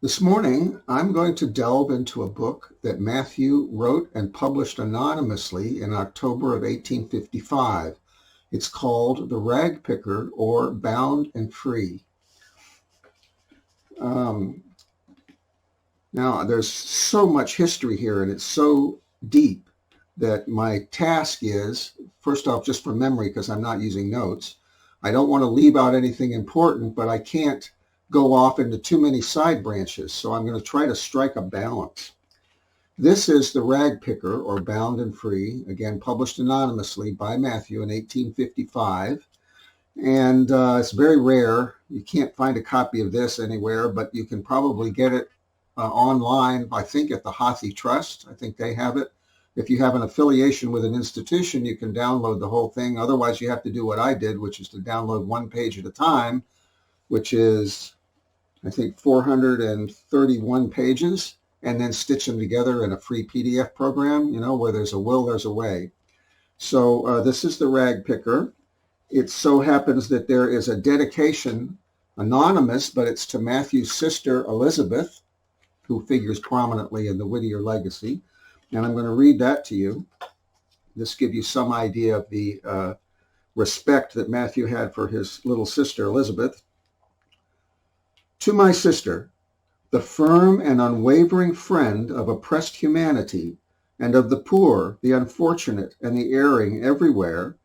This morning, I'm going to delve into a book that Mathew wrote and published anonymously in October of 1855. It's called The Rag Picker, or Bound and Free. Um, Now, there's so much history here, and it's so deep that my task is, first off, just from memory, because I'm not using notes. I don't want to leave out anything important, but I can't go off into too many side branches, so I'm going to try to strike a balance. This is The Rag Picker, or Bound and Free, again, published anonymously by Mathew in 1855. And it's very rare. You can't find a copy of this anywhere, but you can probably get it online, I think, at the Hathi Trust. I think they have it. If you have an affiliation with an institution, you can download the whole thing. Otherwise, you have to do what I did, which is to download one page at a time, which is, I think, 431 pages, and then stitch them together in a free PDF program. You know, where there's a will, there's a way. So this is The Rag Picker. It so happens that there is a dedication, anonymous, but it's to Mathew's sister, Elizabeth, who figures prominently in the Whittier legacy. And I'm going to read that to you. This gives you some idea of the respect that Mathew had for his little sister, Elizabeth. To my sister, the firm and unwavering friend of oppressed humanity and of the poor, the unfortunate, and the erring everywhere,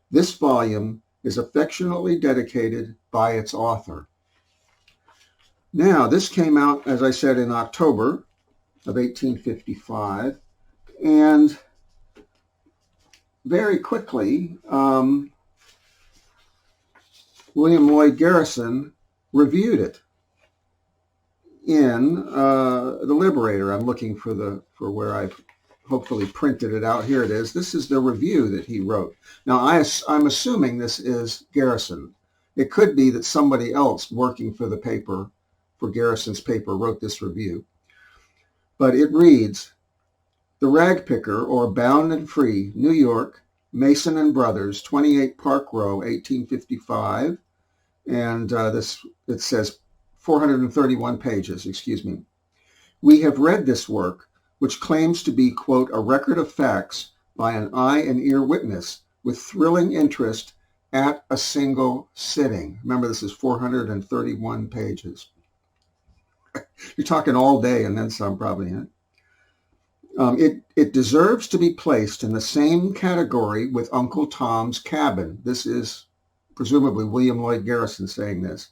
this volume is affectionately dedicated by its author. Now, this came out, as I said, in October of 1855, and very quickly, William Lloyd Garrison reviewed it in the Liberator. I'm looking for where I've hopefully printed it out. Here it is. This is the review that he wrote. Now, I'm assuming this is Garrison. It could be that somebody else working for the paper, for Garrison's paper, wrote this review. But it reads, The Rag Picker, or Bound and Free, New York, Mason and Brothers, 28 Park Row, 1855. And it says 431 pages, excuse me. We have read this work, which claims to be, quote, a record of facts by an eye and ear witness with thrilling interest at a single sitting. Remember, this is 431 pages. You're talking all day and then some, probably. Huh? It deserves to be placed in the same category with Uncle Tom's Cabin. This is presumably William Lloyd Garrison saying this,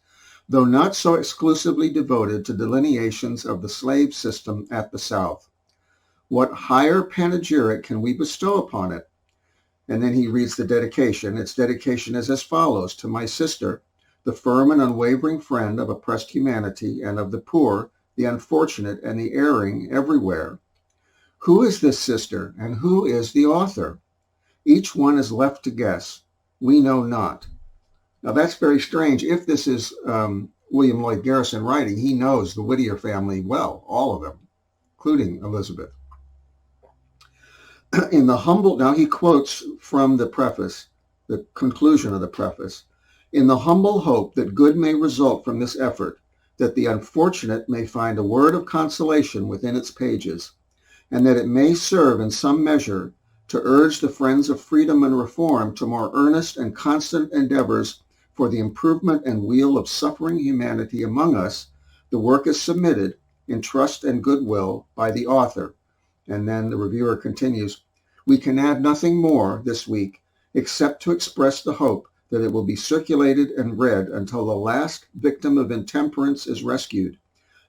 though not so exclusively devoted to delineations of the slave system at the South. What higher panegyric can we bestow upon it? And then he reads the dedication. Its dedication is as follows: to my sister, the firm and unwavering friend of oppressed humanity and of the poor, the unfortunate, and the erring everywhere. Who is this sister, and who is the author? Each one is left to guess. We know not. Now, that's very strange. If this is William Lloyd Garrison writing, he knows the Whittier family well, all of them, including Elizabeth. Now he quotes from the preface, the conclusion of the preface, in the humble hope that good may result from this effort, that the unfortunate may find a word of consolation within its pages, and that it may serve in some measure to urge the friends of freedom and reform to more earnest and constant endeavors for the improvement and weal of suffering humanity among us, the work is submitted in trust and goodwill by the author. And then the reviewer continues, we can add nothing more this week except to express the hope that it will be circulated and read until the last victim of intemperance is rescued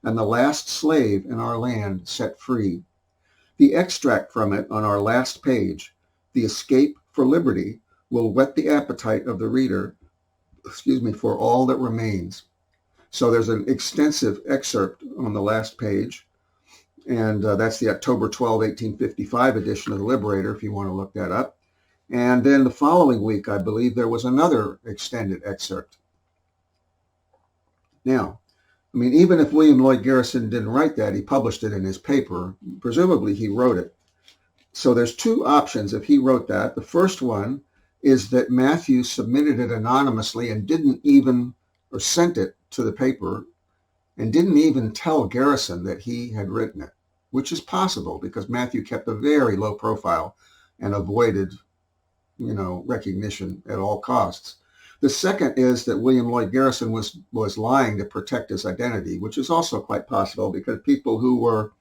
and the last slave in our land set free. The extract from it on our last page, The Escape for Liberty, will whet the appetite of the reader, for all that remains. So there's an extensive excerpt on the last page, and that's the October 12, 1855 edition of the Liberator, if you want to look that up. And then the following week, I believe, there was another extended excerpt. Now, I mean, even if William Lloyd Garrison didn't write that, he published it in his paper. Presumably, he wrote it. So there's two options if he wrote that. The first one is that Mathew submitted it anonymously and didn't even, or sent it to the paper and didn't even tell Garrison that he had written it, which is possible because Matthew kept a very low profile and avoided, recognition at all costs. The second is that William Lloyd Garrison was lying to protect his identity, which is also quite possible because people who were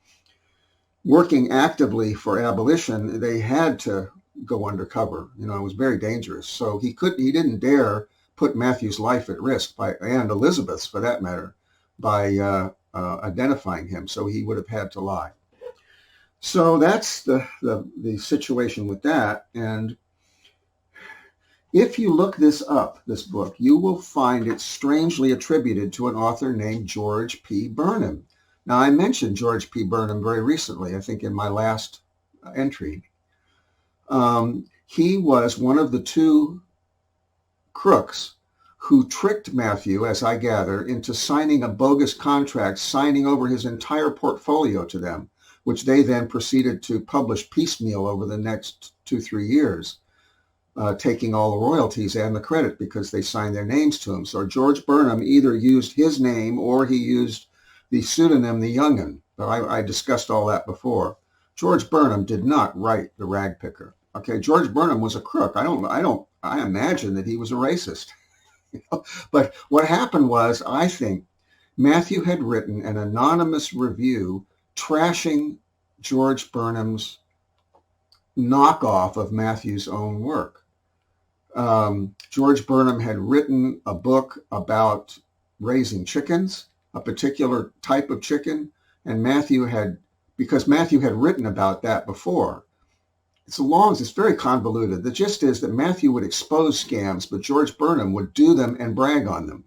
working actively for abolition, they had to go undercover. It was very dangerous. So he didn't dare put Matthew's life at risk and Elizabeth's for that matter, by identifying him. So he would have had to lie. So that's the situation with that. And if you look this book, you will find it strangely attributed to an author named George P. Burnham. Now, I mentioned George P. Burnham very recently, I think in my last entry. He was one of the two crooks who tricked Matthew, as I gather, into signing a bogus contract, signing over his entire portfolio to them, which they then proceeded to publish piecemeal over the next 2-3 years, taking all the royalties and the credit because they signed their names to him. So George Burnham either used his name or he used the pseudonym The Young'un. But I discussed all that before. George Burnham did not write The Rag Picker. Okay, George Burnham was a crook. I imagine that he was a racist. But what happened was, I think Matthew had written an anonymous review trashing George Burnham's knockoff of Matthew's own work. George Burnham had written a book about raising chickens, a particular type of chicken, and because Matthew had written about that before. It's very convoluted. The gist is that Matthew would expose scams, but George Burnham would do them and brag on them.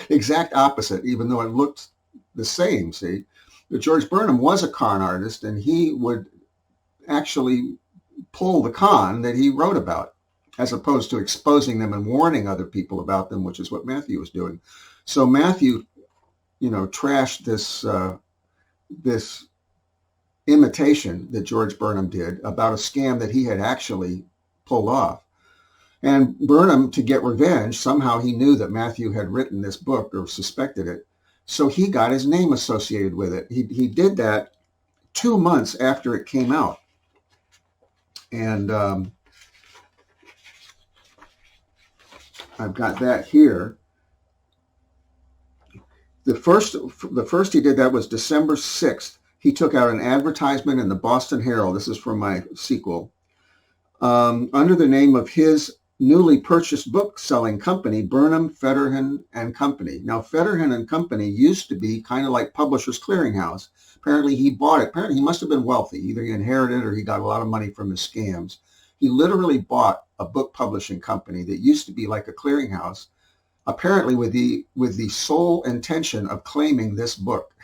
Exact opposite, even though it looked the same, see? But George Burnham was a con artist, and he would actually pull the con that he wrote about, as opposed to exposing them and warning other people about them, which is what Matthew was doing. So Matthew, trashed this imitation that George Burnham did about a scam that he had actually pulled off. And Burnham, to get revenge, somehow he knew that Matthew had written this book or suspected it. So he got his name associated with it. He did that 2 months after it came out. And I've got that here. The first he did that was December 6th. He took out an advertisement in the Boston Herald. This is from my sequel. Under the name of his newly purchased book-selling company, Burnham, Fetterhan and Company. Now, Fetterhan and Company used to be kind of like Publishers Clearinghouse. Apparently, he bought it. Apparently, he must have been wealthy. Either he inherited or he got a lot of money from his scams. He literally bought a book publishing company that used to be like a clearinghouse, apparently with the sole intention of claiming this book,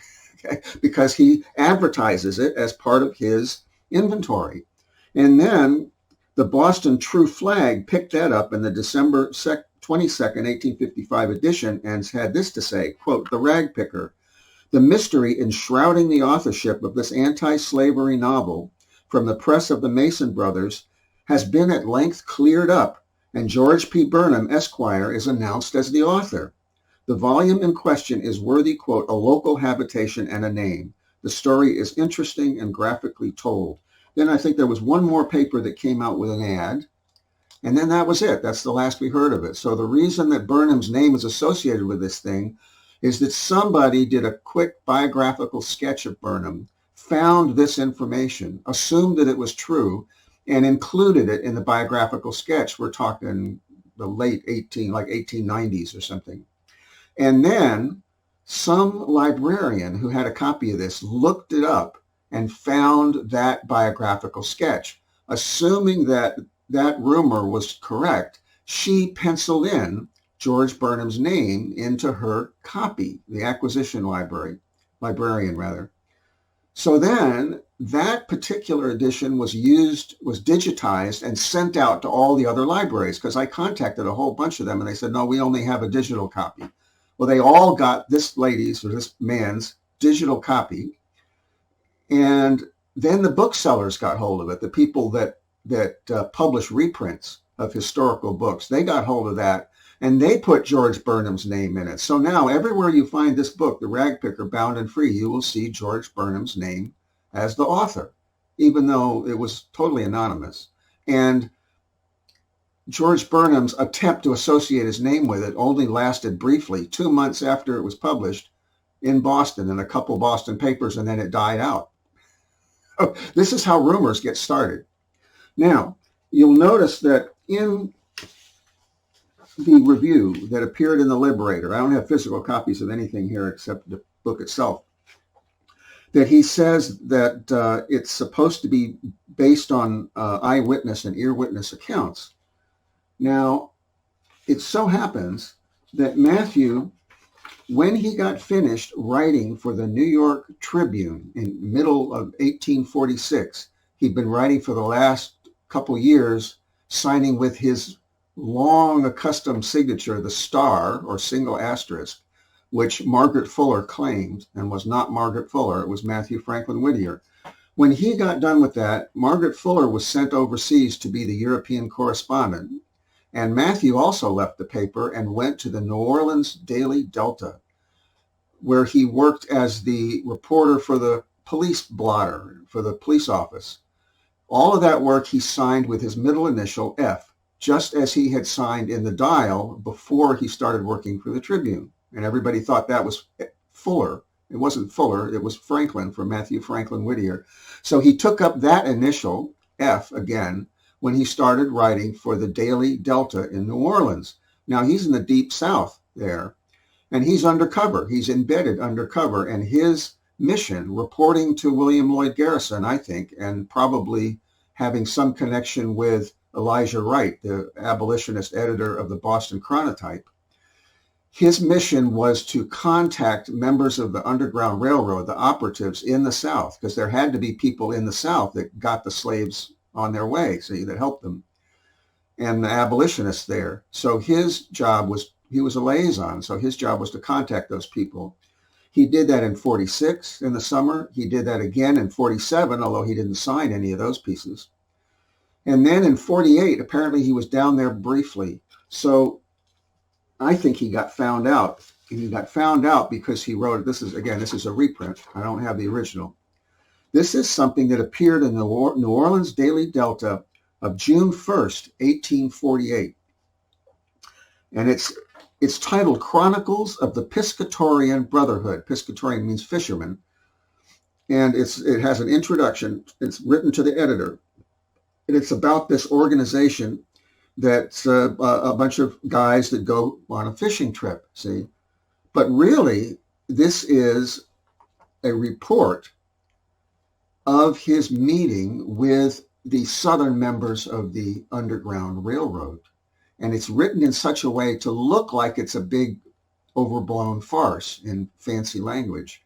okay? Because he advertises it as part of his inventory. And then the Boston True Flag picked that up in the December 22nd, 1855 edition and had this to say, quote, "The Rag Picker, the mystery enshrouding the authorship of this anti-slavery novel from the press of the Mason brothers has been at length cleared up, and George P. Burnham, Esquire, is announced as the author. The volume in question is worthy, quote, a local habitation and a name. The story is interesting and graphically told." Then I think there was one more paper that came out with an ad, and then that was it. That's the last we heard of it. So the reason that Burnham's name is associated with this thing is that somebody did a quick biographical sketch of Burnham, found this information, assumed that it was true, and included it in the biographical sketch. We're talking the late 1890s or something. And then some librarian who had a copy of this looked it up and found that biographical sketch. Assuming that that rumor was correct, she penciled in George Burnham's name into her copy, the acquisition librarian rather. So then that particular edition was digitized and sent out to all the other libraries, because I contacted a whole bunch of them and they said, no, we only have a digital copy. Well, they all got this man's digital copy. And then the booksellers got hold of it. The people that publish reprints of historical books, they got hold of that. And they put George Burnham's name in it. So now everywhere you find this book, The Rag Picker, Bound and Free, you will see George Burnham's name as the author, even though it was totally anonymous. And George Burnham's attempt to associate his name with it only lasted briefly, 2 months after it was published in Boston in a couple Boston papers, and then it died out. This is how rumors get started. Now, you'll notice that in the review that appeared in the Liberator, I don't have physical copies of anything here except the book itself, that he says that it's supposed to be based on eyewitness and ear witness accounts. Now, it so happens that Mathew, when he got finished writing for the New York Tribune in middle of 1846, he'd been writing for the last couple years, signing with his long accustomed signature, the star or single asterisk, which Margaret Fuller claimed and was not Margaret Fuller. It was Mathew Franklin Whittier. When he got done with that, Margaret Fuller was sent overseas to be the European correspondent. And Mathew also left the paper and went to the New Orleans Daily Delta, where he worked as the reporter for the police blotter, for the police office. All of that work he signed with his middle initial, F, just as he had signed in the Dial before he started working for the Tribune. And everybody thought that was Fuller. It wasn't Fuller, it was Franklin, for Mathew Franklin Whittier. So he took up that initial, F, again, when he started writing for the Daily Delta in New Orleans. Now, he's in the deep South there, and he's undercover. He's embedded undercover, and his mission, reporting to William Lloyd Garrison, I think, and probably having some connection with Elijah Wright, the abolitionist editor of the Boston Chronotype, his mission was to contact members of the Underground Railroad, the operatives in the South, because there had to be people in the South that got the slaves on their way, see, that helped them, and the abolitionists there. So his job was, he was a liaison, so his job was to contact those people. He did that in 46 in the summer. He did that again in 47, although he didn't sign any of those pieces. And then in 48, apparently he was down there briefly. So I think he got found out. He got found out because he wrote, this is a reprint. I don't have the original. This is something that appeared in the New Orleans Daily Delta of June 1st, 1848. And it's titled Chronicles of the Piscatorian Brotherhood. Piscatorian means fisherman. And it has an introduction. It's written to the editor. And it's about this organization that's a bunch of guys that go on a fishing trip, see. But really, this is a report of his meeting with the southern members of the Underground Railroad. And it's written in such a way to look like it's a big overblown farce in fancy language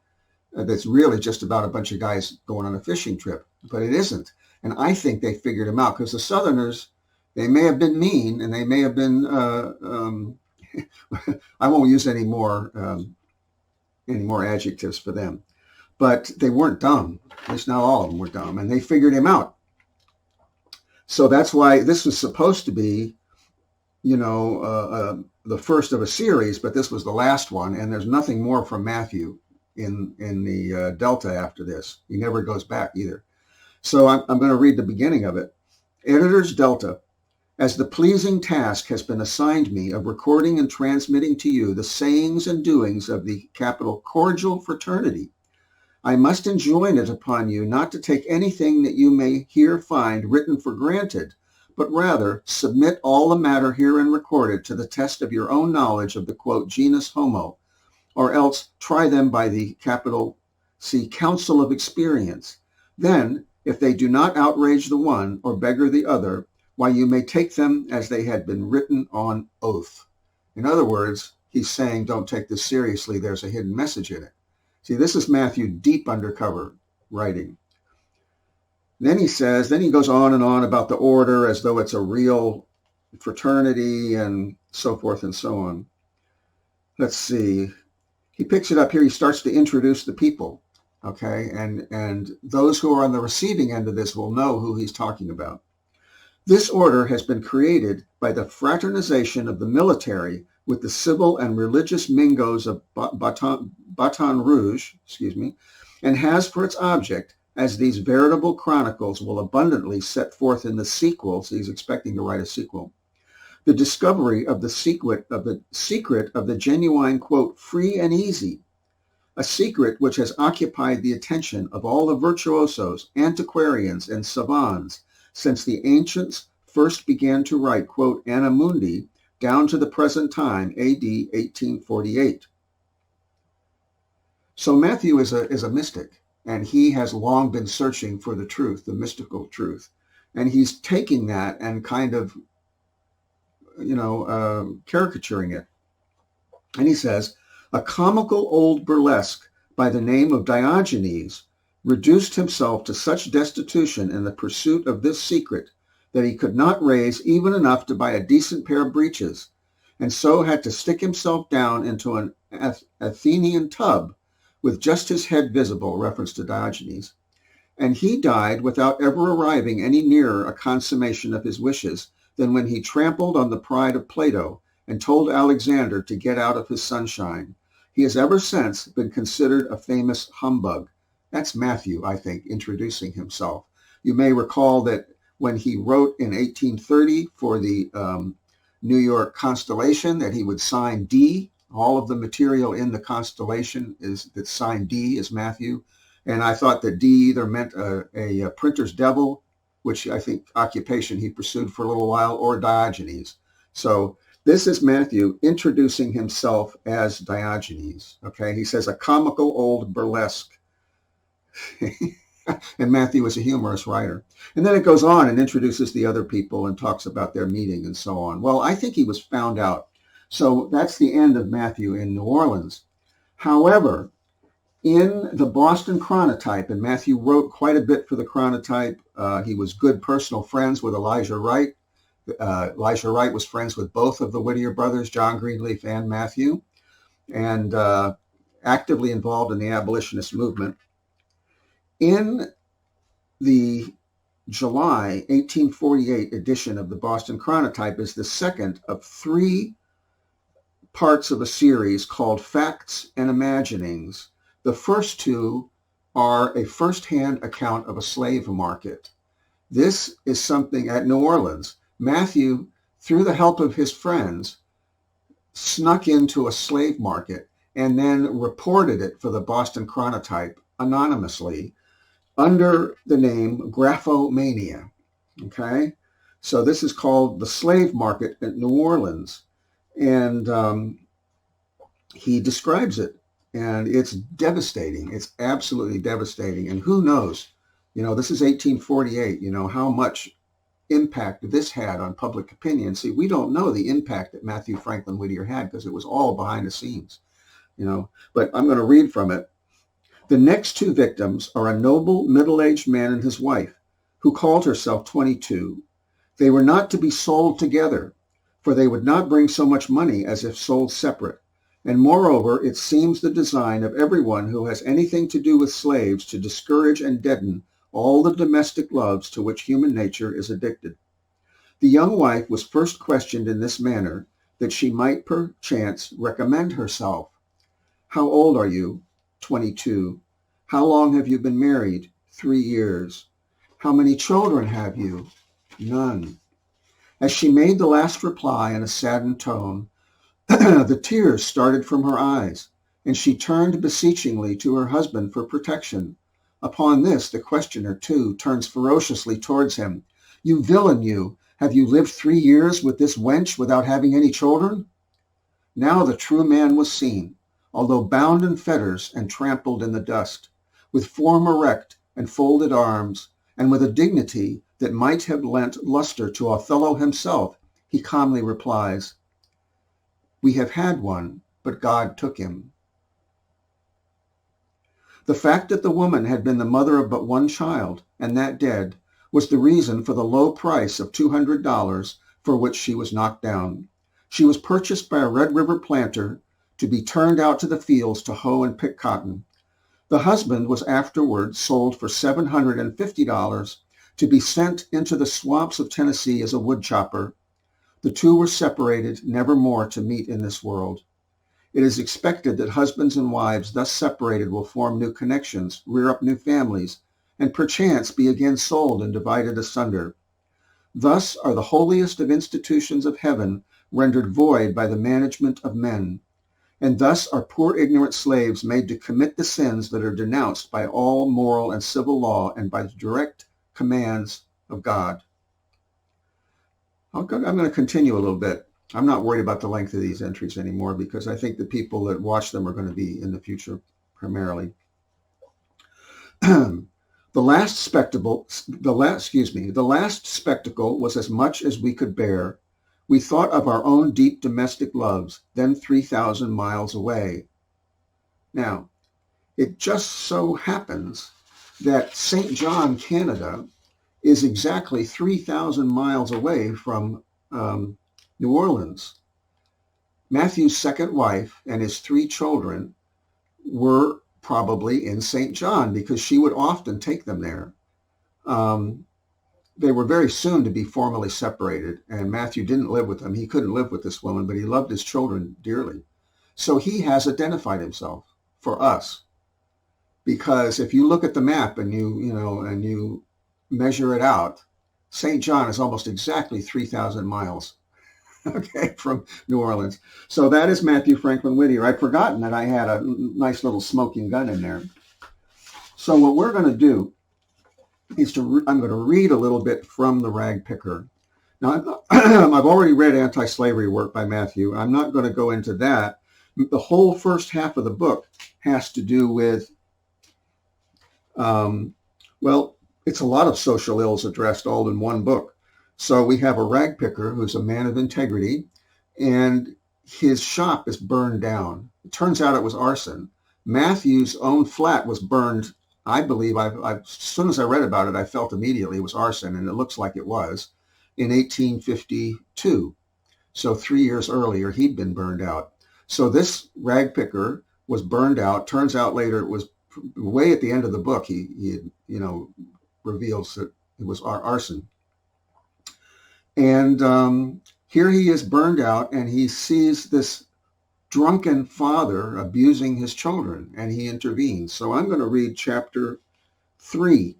that's really just about a bunch of guys going on a fishing trip, but it isn't. And I think they figured him out because the Southerners, they may have been mean and they may have been, I won't use any more adjectives for them, but they weren't dumb. At least not all of them were dumb, and they figured him out. So that's why this was supposed to be, the first of a series, but this was the last one, and there's nothing more from Mathew in the Delta after this. He never goes back either. So I'm going to read the beginning of it. Editor's Delta. As the pleasing task has been assigned me of recording and transmitting to you the sayings and doings of the capital Cordial Fraternity, I must enjoin it upon you not to take anything that you may here find written for granted, but rather submit all the matter herein recorded to the test of your own knowledge of the, quote, genus homo, or else try them by the capital C counsel of experience. Then, if they do not outrage the one or beggar the other, why, you may take them as they had been written on oath. In other words, he's saying, don't take this seriously. There's a hidden message in it. See, this is Mathew deep undercover writing. Then he goes on and on about the order as though it's a real fraternity and so forth and so on. Let's see. He picks it up here. He starts to introduce the people, okay? And those who are on the receiving end of this will know who he's talking about. This order has been created by the fraternization of the military with the civil and religious Mingos of Baton Rouge, and has for its object, as these veritable chronicles will abundantly set forth in the sequel, so he's expecting to write a sequel, the discovery of the secret of the genuine, quote, free and easy, a secret which has occupied the attention of all the virtuosos, antiquarians, and savants since the ancients first began to write, quote, Anna Mundi, down to the present time, A.D. 1848. So Matthew is a mystic, and he has long been searching for the truth, the mystical truth. And he's taking that and kind of, caricaturing it. And he says, a comical old burlesque by the name of Diogenes reduced himself to such destitution in the pursuit of this secret that he could not raise even enough to buy a decent pair of breeches, and so had to stick himself down into an Athenian tub with just his head visible, reference to Diogenes, and he died without ever arriving any nearer a consummation of his wishes than when he trampled on the pride of Plato and told Alexander to get out of his sunshine. He has ever since been considered a famous humbug. That's Matthew, I think, introducing himself. You may recall that when he wrote in 1830 for the New York constellation that he would sign D. All of the material in the constellation that's signed D is Matthew. And I thought that D either meant a printer's devil, which I think occupation he pursued for a little while, or Diogenes. So this is Matthew introducing himself as Diogenes. Okay, he says a comical old burlesque. And Matthew is a humorous writer. And then it goes on and introduces the other people and talks about their meeting and so on. Well, I think he was found out. So that's the end of Matthew in New Orleans. However, in the Boston Chronotype, and Matthew wrote quite a bit for the Chronotype. He was good personal friends with Elijah Wright. Elijah Wright was friends with both of the Whittier brothers, John Greenleaf and Matthew, and actively involved in the abolitionist movement. In the July 1848 edition of the Boston Chronotype is the second of 3 parts of a series called Facts and Imaginings. The first 2 are a first-hand account of a slave market. This is something at New Orleans. Matthew, through the help of his friends, snuck into a slave market and then reported it for the Boston Chronotype anonymously under the name Graphomania. Okay? So this is called the slave market at New Orleans. And he describes it. And it's devastating. It's absolutely devastating. And who knows, this is 1848, how much impact this had on public opinion. See, we don't know the impact that Mathew Franklin Whittier had because it was all behind the scenes, But I'm going to read from it. The next 2 victims are a noble middle-aged man and his wife, who called herself 22. They were not to be sold together, for they would not bring so much money as if sold separate. And moreover, it seems the design of everyone who has anything to do with slaves to discourage and deaden all the domestic loves to which human nature is addicted. The young wife was first questioned in this manner, that she might perchance recommend herself. How old are you? 22. How long have you been married? 3 years. How many children have you? None. As she made the last reply in a saddened tone, the tears started from her eyes, and she turned beseechingly to her husband for protection. Upon this, the questioner, too, turns ferociously towards him. You villain, you! Have you lived 3 years with this wench without having any children? Now the true man was seen, although bound in fetters and trampled in the dust, with form erect and folded arms, and with a dignity that might have lent luster to Othello himself, he calmly replies, We have had one, but God took him. The fact that the woman had been the mother of but one child, and that dead, was the reason for the low price of $200 for which she was knocked down. She was purchased by a Red River planter to be turned out to the fields to hoe and pick cotton. The husband was afterward sold for $750 To be sent into the swamps of Tennessee as a woodchopper, the two were separated, never more to meet in this world. It is expected that husbands and wives thus separated will form new connections, rear up new families, and perchance be again sold and divided asunder. Thus are the holiest of institutions of heaven rendered void by the management of men, and thus are poor ignorant slaves made to commit the sins that are denounced by all moral and civil law and by the direct commands of God. I'm going to continue a little bit. I'm not worried about the length of these entries anymore because I think the people that watch them are going to be in the future primarily. The last spectacle was as much as we could bear. We thought of our own deep domestic loves, then 3,000 miles away. Now, it just so happens that St. John, Canada, is exactly 3,000 miles away from New Orleans. Matthew's second wife and his 3 children were probably in St. John because she would often take them there. They were very soon to be formally separated, and Matthew didn't live with them. He couldn't live with this woman, but he loved his children dearly. So he has identified himself for us, because if you look at the map and you measure it out, St. John is almost exactly 3,000 miles, okay, from New Orleans. So that is Mathew Franklin Whittier. I'd forgotten that I had a nice little smoking gun in there. So what we're going to do is I'm going to read a little bit from the Rag Picker. Now, I've already read anti-slavery work by Matthew. I'm not going to go into that. The whole first half of the book has to do with, it's a lot of social ills addressed all in one book. So we have a rag picker who's a man of integrity, and his shop is burned down. It turns out it was arson. Matthew's own flat was burned. I believe, as soon as I read about it, I felt immediately it was arson, and it looks like it was, in 1852. So 3 years earlier, he'd been burned out. So this rag picker was burned out. Turns out later it was way at the end of the book, he reveals that it was arson. And here he is burned out, and he sees this drunken father abusing his children, and he intervenes. So I'm going to read chapter 3.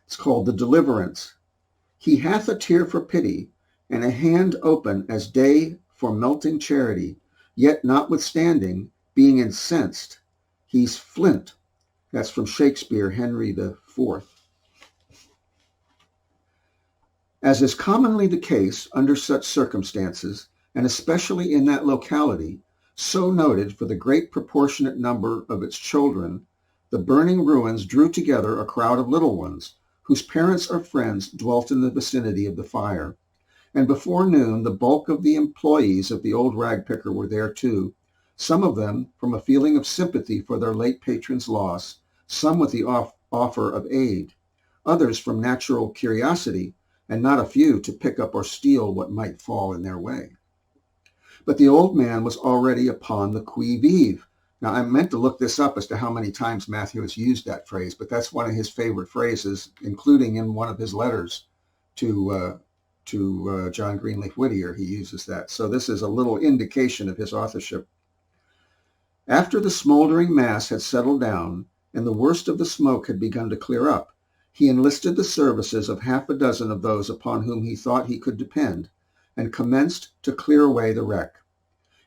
It's called The Deliverance. He hath a tear for pity, and a hand open as day for melting charity, yet notwithstanding, being incensed, he's flint. That's from Shakespeare, Henry IV. As is commonly the case under such circumstances, and especially in that locality, so noted for the great proportionate number of its children, the burning ruins drew together a crowd of little ones, whose parents or friends dwelt in the vicinity of the fire. And before noon, the bulk of the employees of the old rag picker were there too, some of them from a feeling of sympathy for their late patron's loss, some with the offer of aid, others from natural curiosity, and not a few to pick up or steal what might fall in their way. But the old man was already upon the qui-vive. Now, I meant to look this up as to how many times Matthew has used that phrase, but that's one of his favorite phrases, including in one of his letters to John Greenleaf Whittier. He uses that. So this is a little indication of his authorship. After the smoldering mass had settled down and the worst of the smoke had begun to clear up, he enlisted the services of half a dozen of those upon whom he thought he could depend, and commenced to clear away the wreck.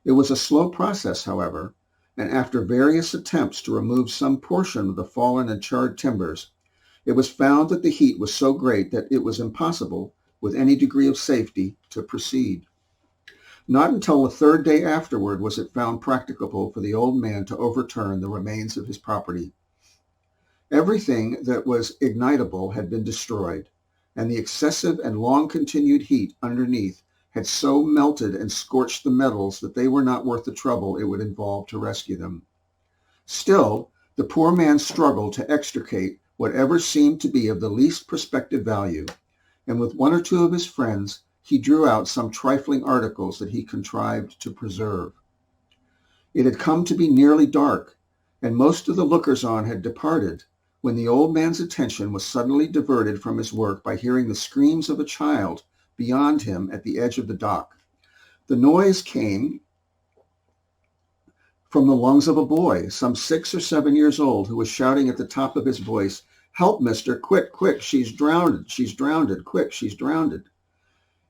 It was a slow process, however, and after various attempts to remove some portion of the fallen and charred timbers, it was found that the heat was so great that it was impossible, with any degree of safety, to proceed. Not until the 3rd day afterward was it found practicable for the old man to overturn the remains of his property. Everything that was ignitable had been destroyed, and the excessive and long-continued heat underneath had so melted and scorched the metals that they were not worth the trouble it would involve to rescue them. Still, the poor man struggled to extricate whatever seemed to be of the least prospective value, and with one or two of his friends, he drew out some trifling articles that he contrived to preserve. It had come to be nearly dark, and most of the lookers-on had departed, when the old man's attention was suddenly diverted from his work by hearing the screams of a child beyond him at the edge of the dock. The noise came from the lungs of a boy, some 6 or 7 years old, who was shouting at the top of his voice, "Help, mister, quick, quick, she's drowned, quick, she's drowned."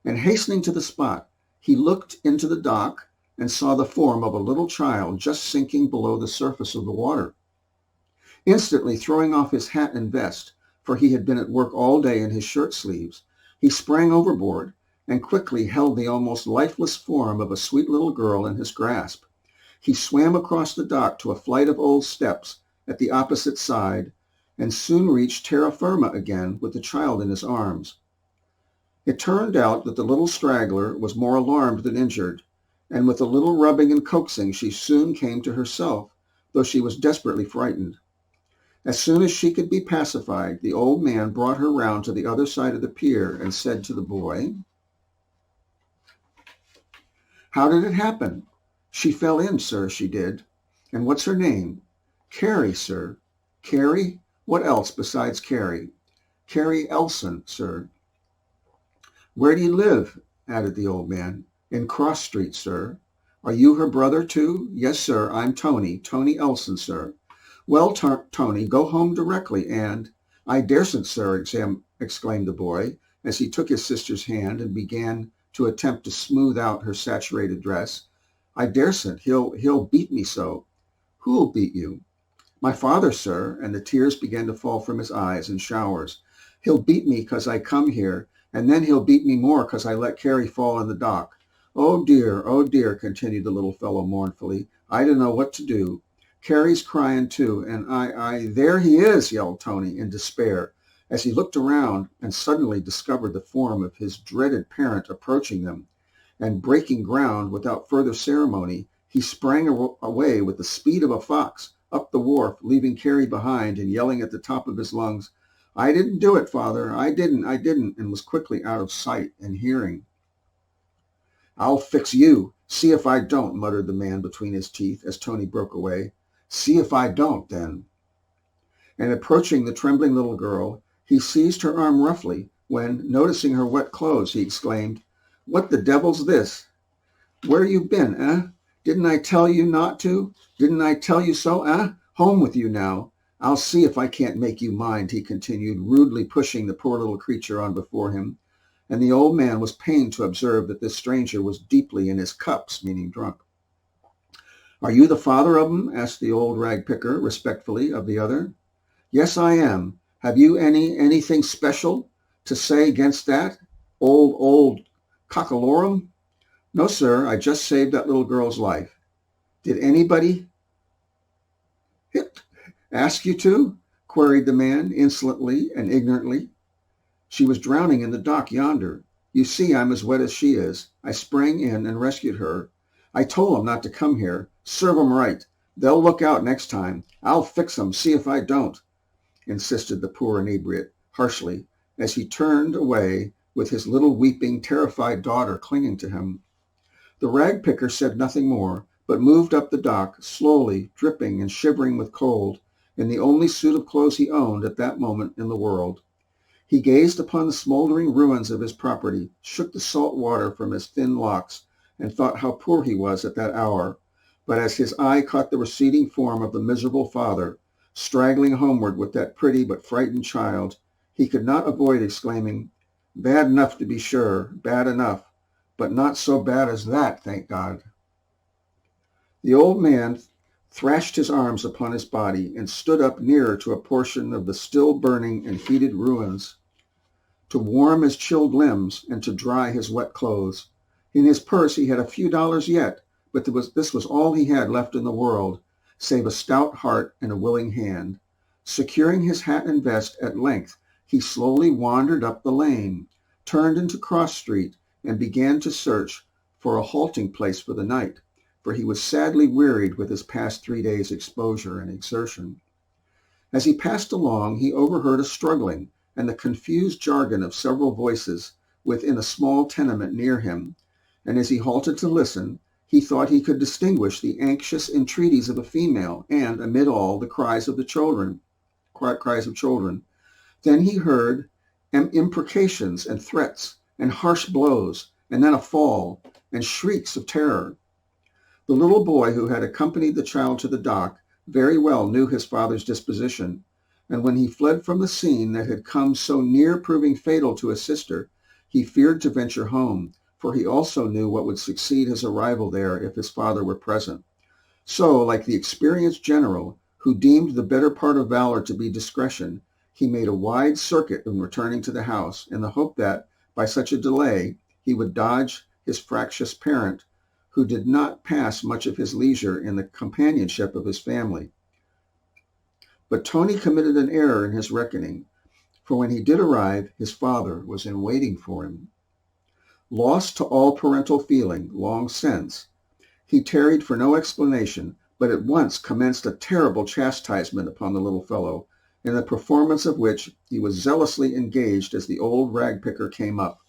And hastening to the spot, he looked into the dock and saw the form of a little child just sinking below the surface of the water. Instantly throwing off his hat and vest, for he had been at work all day in his shirt sleeves, he sprang overboard and quickly held the almost lifeless form of a sweet little girl in his grasp. He swam across the dock to a flight of old steps at the opposite side and soon reached terra firma again with the child in his arms. It turned out that the little straggler was more alarmed than injured, and with a little rubbing and coaxing she soon came to herself, though she was desperately frightened. As soon as she could be pacified, the old man brought her round to the other side of the pier and said to the boy, "How did it happen?" "She fell in, sir, she did." "And what's her name?" "Carrie, sir." "Carrie? What else besides Carrie?" "Carrie Elson, sir." "Where do you live?" added the old man. "In Cross Street, sir." "Are you her brother, too?" "Yes, sir, I'm Tony Elson, sir." "Well, Tony, go home directly and—" "I daresn't, sir," exclaimed the boy, as he took his sister's hand and began to attempt to smooth out her saturated dress. "I daresn't. He'll beat me so." "Who'll beat you?" "My father, sir," and the tears began to fall from his eyes in showers. "He'll beat me 'cause I come here, and then he'll beat me more 'cause I let Carrie fall in the dock. Oh dear, continued the little fellow mournfully. "I don't know what to do. Carrie's crying too, and I, there he is," yelled Tony in despair, as he looked around and suddenly discovered the form of his dreaded parent approaching them. And breaking ground without further ceremony, he sprang away with the speed of a fox up the wharf, leaving Carrie behind and yelling at the top of his lungs, "I didn't do it, father, I didn't," and was quickly out of sight and hearing. "I'll fix you. See if I don't," muttered the man between his teeth as Tony broke away. "See if I don't, then." And approaching the trembling little girl, he seized her arm roughly when, noticing her wet clothes, he exclaimed, "What the devil's this? Where you been, eh? Didn't I tell you not to? Didn't I tell you so, eh? Home with you now. I'll see if I can't make you mind," he continued, rudely pushing the poor little creature on before him. And the old man was pained to observe that this stranger was deeply in his cups, meaning drunk. "Are you the father of 'em?" asked the old rag picker respectfully of the other. "Yes, I am. Have you anything special to say against that old cockalorum?" "No, sir. I just saved that little girl's life." "Did anybody ask you to?" queried the man insolently and ignorantly. "She was drowning in the dock yonder. You see, I'm as wet as she is. I sprang in and rescued her. I told 'em not to come here. Serve 'em right. They'll look out next time. I'll fix 'em. See if I don't," insisted the poor inebriate harshly, as he turned away with his little weeping, terrified daughter clinging to him. The rag picker said nothing more, but moved up the dock, slowly, dripping and shivering with cold, in the only suit of clothes he owned at that moment in the world. He gazed upon the smoldering ruins of his property, shook the salt water from his thin locks, and thought how poor he was at that hour. But as his eye caught the receding form of the miserable father, straggling homeward with that pretty but frightened child, he could not avoid exclaiming, "Bad enough to be sure, bad enough, but not so bad as that, thank God." The old man thrashed his arms upon his body and stood up nearer to a portion of the still burning and heated ruins to warm his chilled limbs and to dry his wet clothes. In his purse he had a few dollars yet, but this was all he had left in the world, save a stout heart and a willing hand. Securing his hat and vest, at length he slowly wandered up the lane, turned into Cross Street, and began to search for a halting place for the night, for he was sadly wearied with his past 3 days' exposure and exertion. As he passed along, he overheard a struggling and the confused jargon of several voices within a small tenement near him, and as he halted to listen, he thought he could distinguish the anxious entreaties of a female and, amid all, the cries of the children. cries of children. Then he heard imprecations and threats and harsh blows, and then a fall and shrieks of terror. The little boy who had accompanied the child to the dock very well knew his father's disposition, and when he fled from the scene that had come so near proving fatal to his sister, he feared to venture home, for he also knew what would succeed his arrival there if his father were present. So, like the experienced general, who deemed the better part of valor to be discretion, he made a wide circuit in returning to the house, in the hope that, by such a delay, he would dodge his fractious parent, who did not pass much of his leisure in the companionship of his family. But Tony committed an error in his reckoning, for when he did arrive, his father was in waiting for him. Lost to all parental feeling long since, he tarried for no explanation, but at once commenced a terrible chastisement upon the little fellow, in the performance of which he was zealously engaged as the old rag-picker came up.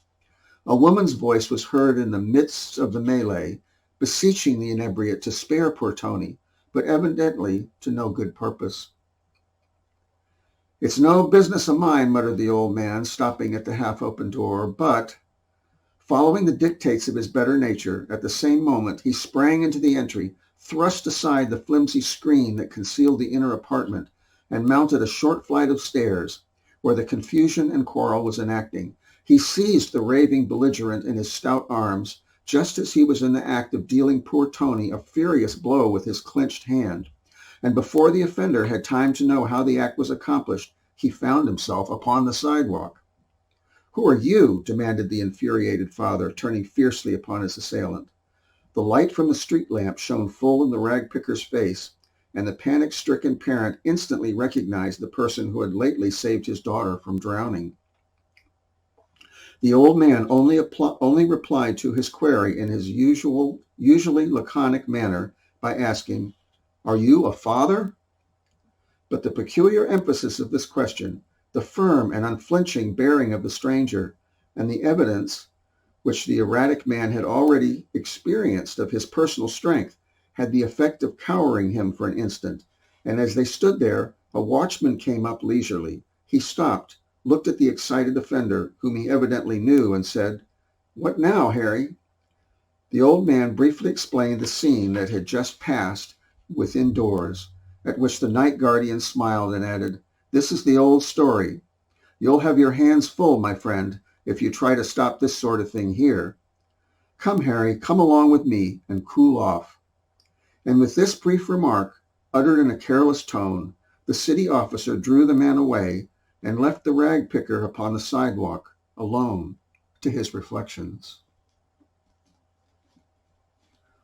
A woman's voice was heard in the midst of the melee, beseeching the inebriate to spare poor Tony, but evidently to no good purpose. "It's no business of mine," muttered the old man, stopping at the half-open door, but, following the dictates of his better nature, at the same moment he sprang into the entry, thrust aside the flimsy screen that concealed the inner apartment, and mounted a short flight of stairs, where the confusion and quarrel was enacting. He seized the raving belligerent in his stout arms, just as he was in the act of dealing poor Tony a furious blow with his clenched hand, and before the offender had time to know how the act was accomplished, he found himself upon the sidewalk. "Who are you?" demanded the infuriated father, turning fiercely upon his assailant. The light from the street lamp shone full in the rag-picker's face, and the panic-stricken parent instantly recognized the person who had lately saved his daughter from drowning. The old man only replied to his query in his usually laconic manner by asking, "Are you a father?" But the peculiar emphasis of this question, the firm and unflinching bearing of the stranger, and the evidence which the erratic man had already experienced of his personal strength, had the effect of cowering him for an instant, and as they stood there, a watchman came up leisurely. He stopped, looked at the excited offender, whom he evidently knew, and said, "What now, Harry?" The old man briefly explained the scene that had just passed within doors, at which the night guardian smiled and added, "This is the old story. You'll have your hands full, my friend, if you try to stop this sort of thing here. Come, Harry, come along with me and cool off." And with this brief remark, uttered in a careless tone, the city officer drew the man away and left the rag-picker upon the sidewalk, alone, to his reflections.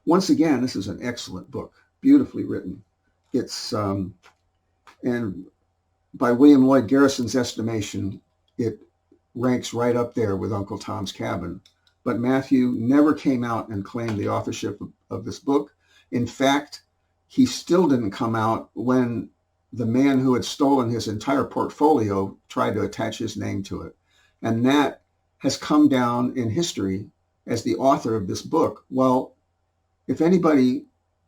Once again, this is an excellent book, beautifully written. It's, and by William Lloyd Garrison's estimation, it ranks right up there with Uncle Tom's Cabin. But Matthew never came out and claimed the authorship of this book. In fact, he still didn't come out when the man who had stolen his entire portfolio tried to attach his name to it. And that has come down in history as the author of this book. Well, if anybody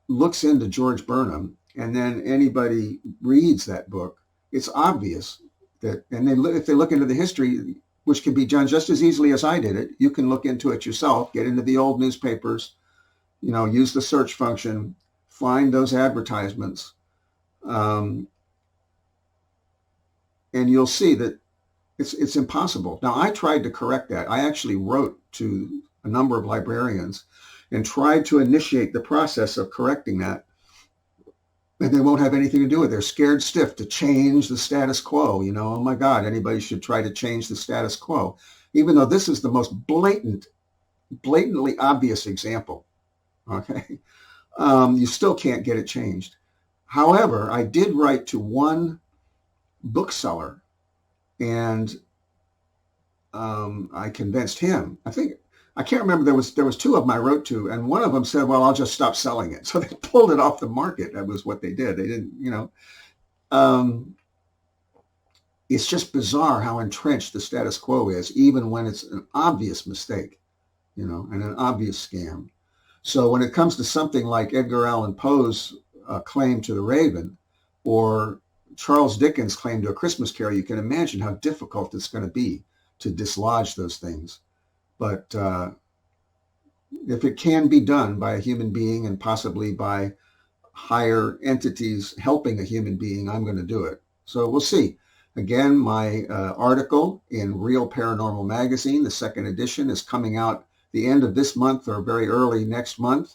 looks into George Burnham and then anybody reads that book, it's obvious that, and if they look into the history, which can be done just as easily as I did it, you can look into it yourself, get into the old newspapers, use the search function, find those advertisements, and you'll see that it's impossible. Now, I tried to correct that. I actually wrote to a number of librarians and tried to initiate the process of correcting that. And they won't have anything to do with it. They're scared stiff to change the status quo. Oh my God, anybody should try to change the status quo. Even though this is the most blatantly obvious example, okay? You still can't get it changed. However, I did write to one bookseller, and I convinced him. I can't remember. There was two of them I wrote to, and one of them said, "Well, I'll just stop selling it." So they pulled it off the market. That was what they did. They didn't, it's just bizarre how entrenched the status quo is, even when it's an obvious mistake, and an obvious scam. So when it comes to something like Edgar Allan Poe's claim to the Raven, or Charles Dickens' claim to A Christmas Carol, you can imagine how difficult it's going to be to dislodge those things. But if it can be done by a human being and possibly by higher entities helping a human being, I'm going to do it. So we'll see. Again, my article in Real Paranormal Magazine, the second edition, is coming out the end of this month or very early next month,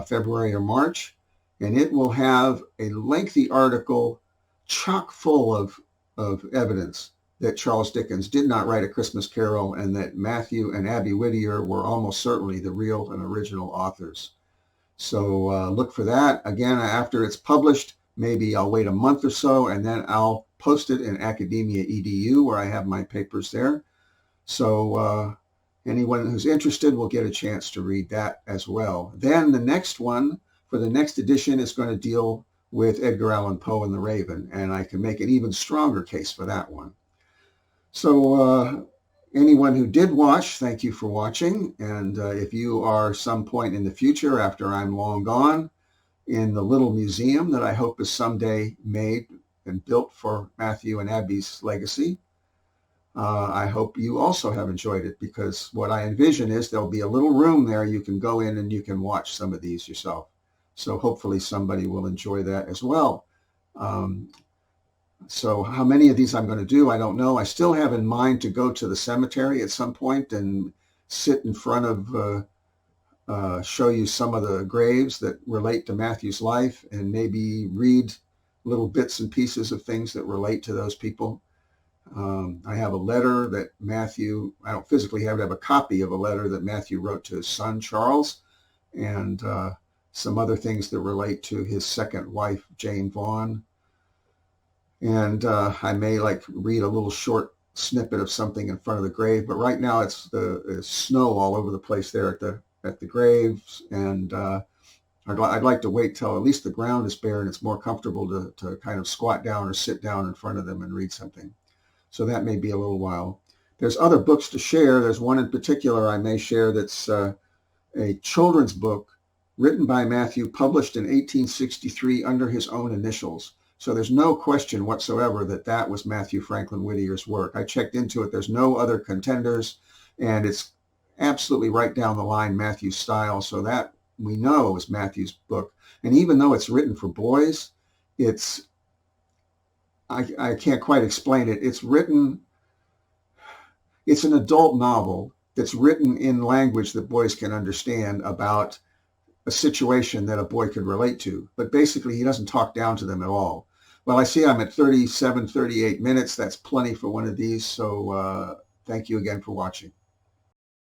February or March. And it will have a lengthy article chock full of evidence that Charles Dickens did not write A Christmas Carol and that Mathew and Abby Whittier were almost certainly the real and original authors. So look for that. Again, after it's published, maybe I'll wait a month or so and then I'll post it in Academia EDU where I have my papers there. So anyone who's interested will get a chance to read that as well. Then the next one for the next edition is going to deal with Edgar Allan Poe and the Raven, and I can make an even stronger case for that one. So anyone who did watch, thank you for watching. And if you are some point in the future after I'm long gone in the little museum that I hope is someday made and built for Mathew and Abby's legacy, I hope you also have enjoyed it, because what I envision is there'll be a little room there you can go in and you can watch some of these yourself. So hopefully somebody will enjoy that as well. So how many of these I'm going to do, I don't know. I still have in mind to go to the cemetery at some point and sit in front of, show you some of the graves that relate to Mathew's life and maybe read little bits and pieces of things that relate to those people. I have a letter that Mathew, I don't physically have it, I have a copy of a letter that Mathew wrote to his son, Charles, and some other things that relate to his second wife, Jane Vaughn. And I may read a little short snippet of something in front of the grave, but right now it's snow all over the place there at the graves, and I'd like to wait till at least the ground is bare and it's more comfortable to kind of squat down or sit down in front of them and read something. So that may be a little while. There's other books to share. There's one in particular I may share that's a children's book written by Mathew, published in 1863 under his own initials. So there's no question whatsoever that that was Mathew Franklin Whittier's work. I checked into it. There's no other contenders, and it's absolutely right down the line Mathew's style. So that we know is Mathew's book. And even though it's written for boys, I can't quite explain it. It's an adult novel that's written in language that boys can understand about a situation that a boy could relate to. But basically, he doesn't talk down to them at all. Well, I see I'm at 37, 38 minutes. That's plenty for one of these. So thank you again for watching.